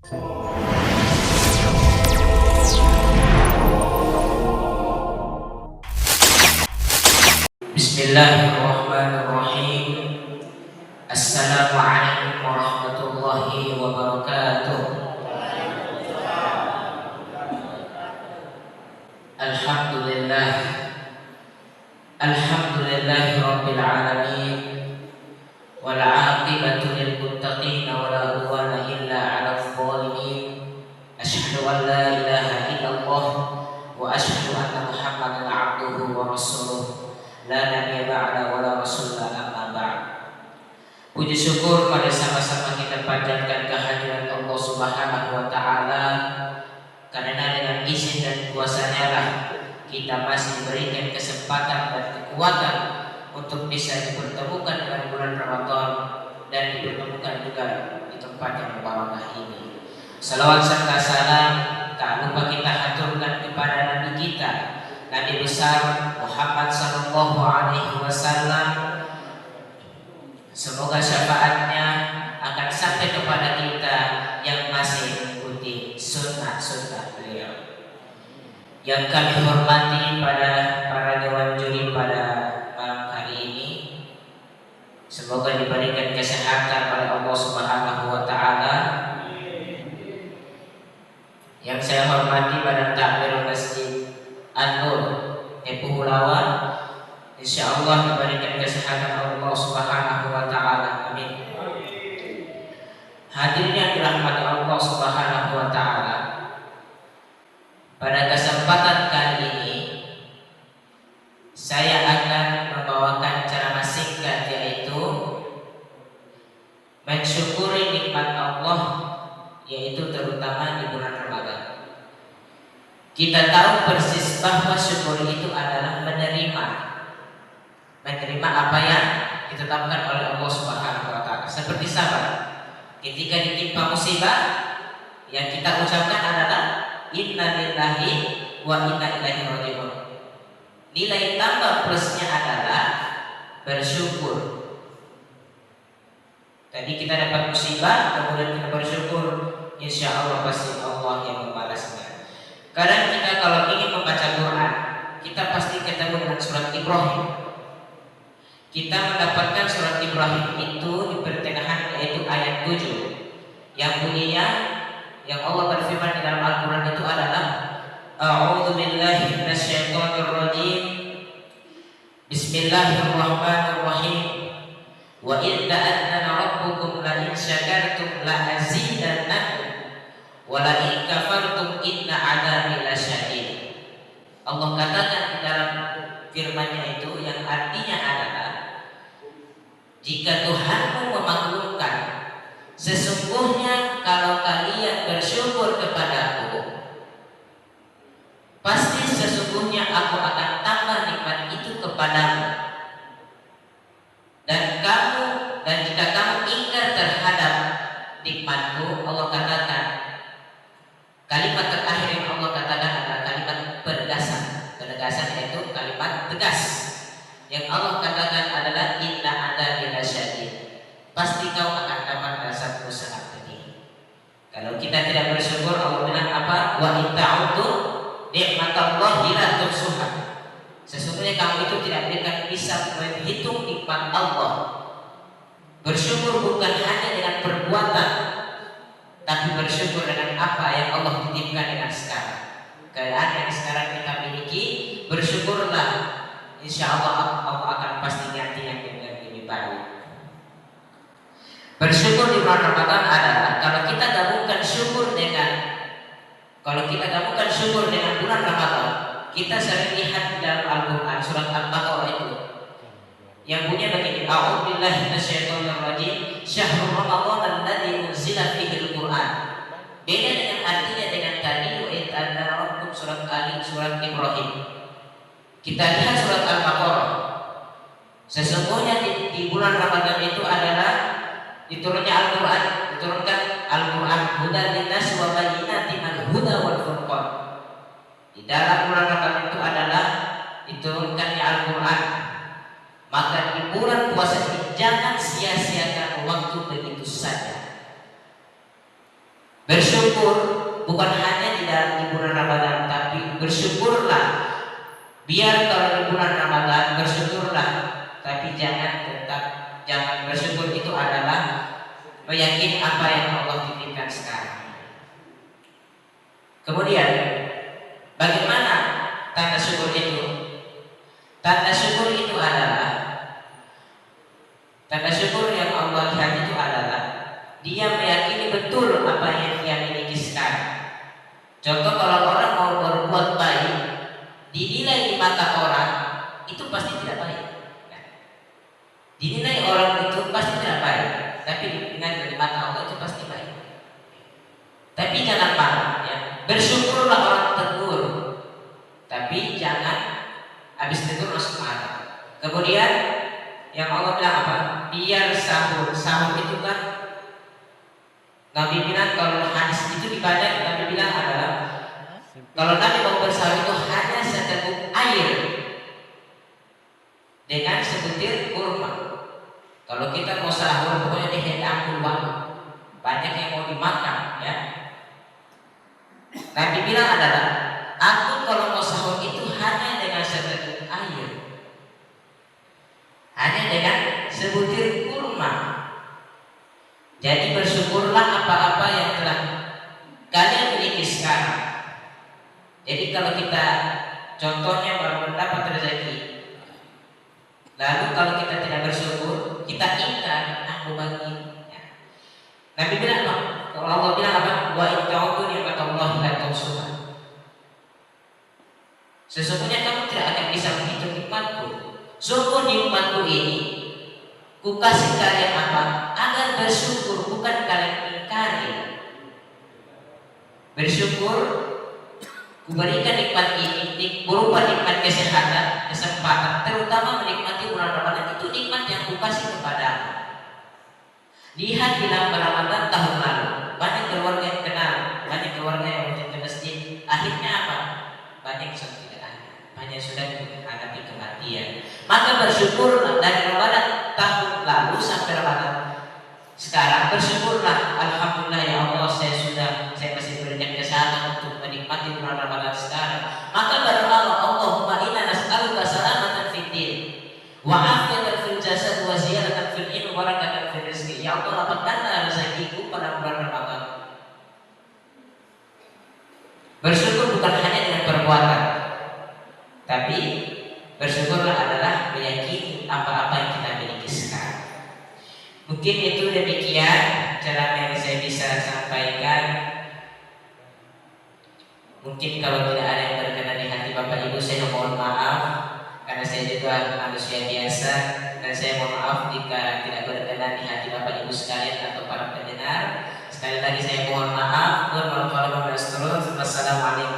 Bismillahirrahmanirrahim. Assalamualaikum warahmatullahi wabarakatuh. Alhamdulillah. Alhamdulillahi rabbil alamin. Wal 'aqibatu lil muttaqin wa la udwana illa 'alal zalimin. Asyhadu an la ilaha illallah wa asyhadu anna Muhammadan 'abduhu wa rasuluh. La nabiyya ba'da wa la rasula amma ba'd. Puji syukur pada sama-sama kita panjatkan kehadiran Allah Subhanahu wa taala, karena dengan izin dan kuasa-Nya lah kita masih diberikan kesempatan dan kekuatan untuk bisa dipertemukan dengan bulan Ramadan dan dipertemukan juga di tempat yang berbarakah ini. Salawat serta salam tak lupa kita haturkan kepada Nabi kita, Nabi besar Muhammad sallallahu alaihi wasallam. Semoga syafaatnya akan sampai kepada kita yang masih mengikuti sunnah-sunnah beliau. Yang kami hormati pada para dewan juri pada malam hari ini, semoga diberikan kesehatan oleh Allah Subhanahu wa taala. Yang saya hormati pada takmir Masjid An-Nur Puhulawan, insyaallah diberikan kesehatan Allah Subhanahu wa taala. Amin. Hadirin yang dirahmati Allah Subhanahu wa taala, pada kesempatan kali ini saya akan membawakan ceramah singkat, yaitu mensyukuri nikmat Allah, yaitu terutama di bulan Ramadan. Kita tahu persis bahwa syukur itu adalah menerima apa yang ditetapkan oleh Allah Subhanahu wa taala. Seperti sabar, ketika ditimpa musibah, yang kita ucapkan adalah inna lillahi wa inna ilaihi raji'un. Nilai tambah plusnya adalah bersyukur. Tadi kita dapat musibah, kemudian kita bersyukur, insya Allah pasti Allah yang membalasnya. Kadang kita kalau ingin membaca Quran, kita pasti ketemu dengan surat Ibrahim. Kita mendapatkan surat Ibrahim itu di pertengahan, yaitu ayat 7, yang bunyinya, yang Allah berfirman di dalam Al-Quran itu adalah A'udzu billahi minasyaitonir rajim. Bismillahirrahmanirrahim. Wa idza ta'adzana rabbukum la in syakartum la azidannakum wa la in kafartum inna 'adzabi lasyadid. Allah katakan di dalam firman-Nya itu, yang artinya adalah, jika Tuhanmu memaklumkan, sesungguhnya kalau kalian bersyukur kepadaku, pasti sesungguhnya aku akan tambah nikmat itu kepadamu. Dan jika kamu ingkar terhadap nikmatku, Allah katakan, kalimat terakhir yang Allah katakan adalah kalimat penegasan. Penegasan yaitu kalimat tegas. Yang Allah katakan adalah inna adzabi lasyadid. Pasti kau akan dapat azabku sangat pedih. Kalau kita tidak bersyukur, Allah bilang apa? Wa in ta'uddu ni'matallahi la tuhsuha. Sesungguhnya kamu itu tidak akan bisa menghitung nikmat Allah. Bersyukur bukan hanya dengan perbuatan, tapi bersyukur dengan apa yang Allah titipkan dengan sekarang. Keadaan yang sekarang kita miliki, bersyukurlah. Insya Allah Allah akan pasti ganti yang lebih baik. Bersyukur di bulan Ramadan adalah kalau kita gabungkan syukur dengan bulan Ramadan. Kita sering lihat di dalam Al-Quran surat Al-Baqarah itu yang bunyinya begini, A'udzu billahi minasyaitonir rajim, syahrul ramadhan alladzi unzila fihi al-Qur'an. Beda dengan artinya dengan tadi wa idza rabbukum surat Ibrahim. Kita lihat surat Al-Baqarah. Sesungguhnya di bulan Ramadan itu adalah diturunkan Al-Quran hudan linnas wa bayyinatin al-huda wal furqan. Di dalam bulan Ramadan itu adalah diturunkannya Al-Quran. Maka di bulan puasa ini jangan sia-siakan waktu begitu saja. Bersyukur bukan hanya di bulan Ramadan, tapi bersyukurlah. Biar kalau di bulan Ramadan bersyukurlah, tapi jangan bersyukur itu adalah meyakini apa yang Allah titipkan sekarang. Kemudian bagaimana tanda syukur itu? Tanda syukur itu adalah, tanda syukur yang Allah lihat itu adalah dia meyakini betul apa yang dia miliki sekarang. Contoh, kalau orang mau berbuat baik, dinilai di mata orang itu pasti tidak baik. Dinilai orang itu pasti tidak baik, tapi dinilai di mata Allah itu pasti baik. Tapi jangan marah, ya. Bersyukurlah orang tegur, tapi jangan habis tegur langsung marah. Kemudian yang Allah bilang apa? Biar sahur. Sahur itu kan Nabi bilang, kalau hadis itu dibaca, Nabi bilang adalah kalau Nabi mau bersahur itu hanya seteguk air dengan sebutir kurma. Kalau kita mau sahur pokoknya dihidangkan banyak yang mau dimakan, ya. Nabi bilang adalah, aku kalau mau sahur itu hanya dengan seteguk air, hanya dengan sebutir kurma. Jadi bersyukurlah apa-apa yang telah kalian miliki sekarang. Jadi kalau kita contohnya baru mendapat rezeki, lalu kalau kita tidak bersyukur, kita ingkar, aku bagi. Ya. Nabi bilang apa? Kalau Allah bilang apa? Wa in ta'udu ni'matallahi la tuhsuha. Sesungguhnya kamu tidak akan bisa menghitung nikmatku. Sungguh nikmatku ini ku kasih kalian apa? Agar bersyukur, bukan kalian ingkari. Bersyukur, ku berikan nikmat ini berupa nikmat kesehatan, kesempatan, terutama menikmati bulan Ramadan. Itu nikmat yang ku kasih kepadamu. Lihat bilang Ramadan tahun lalu, banyak keluarga yang kenal, banyak keluarga yang rutin ke masjid. Akhirnya apa? Banyak yang tidak ada, banyak sudah menghadapi kematian. Maka bersyukurlah dari Ramadan tahun lalu sampai Ramadan sekarang, bersyukurlah. Alhamdulillah ya Allah, saya masih diberikan kesehatan untuk menikmati bulan Ramadan sekarang. Maka berdoa, Allahumma inna nas'aluka salamatan fid din wa afiyatan fil jasad wa ziyadatan fil ilmi wa barakatan fil rizqi. Ya Allah, lapangkanlah rezekiku pada bulan Ramadan. Bersyukur bukan hanya dengan perbuatan, tapi bersyukurlah adalah meyakini apa-apa yang kita miliki sekarang. Mungkin itu demikian cara yang saya bisa sampaikan. Mungkin kalau tidak ada yang berkenan di hati Bapak Ibu, saya mohon maaf, karena saya juga manusia biasa, dan saya mohon maaf jika tidak berkenan di hati Bapak Ibu sekalian atau para pendengar. Sekali lagi saya mohon maaf. Wassalamualaikum